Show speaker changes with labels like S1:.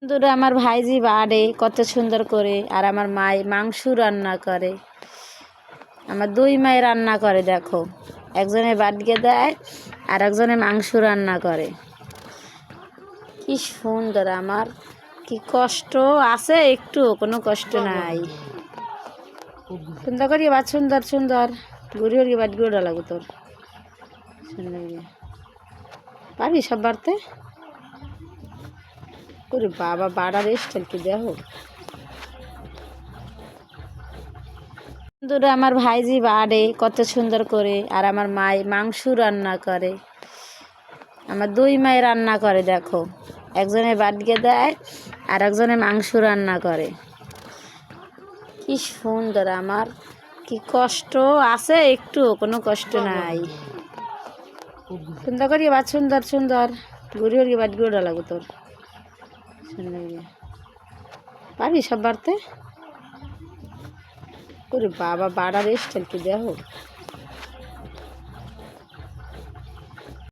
S1: দূরে আমার ভাইজি বাড়ে কত সুন্দর করে, আর আমার মাই মাংস রান্না করে। আমার দুই মাই রান্না করে, দেখো একজনে বাড়িয়ে দেয় আর একজনে মাংস রান্না করে। কি সুন্দর, আমার কি কষ্ট আছে, একটু কোনো কষ্ট নাই। সুন্দর করি বাদ, সুন্দর সুন্দর ঘুরি হরি বাদ গুড়া লাগো তোর। সুন্দর পারবি সব বাড়তে? ওরে বাবা, বাড়ার স্টাইল কি দেখো। দূরে আমার ভাইজি বাড়ে কত সুন্দর করে, আর আমার মাই মাংস রান্না করে। আমার দুই মাই রান্না করে, দেখো একজনে বাড়িয়ে দেয় আর একজনে মাংস রান্না করে। কি সুন্দর, আমার কি কষ্ট আছে, একটু কোনো কষ্ট নাই। সুন্দর করি বাদ, সুন্দর সুন্দর ঘুরি হরি বাদ গুড়া লাগো তোর। সুন্দর পারবি সব বাড়তে? ওরে বাবা, বাড়ার স্টাইল কি দেখো।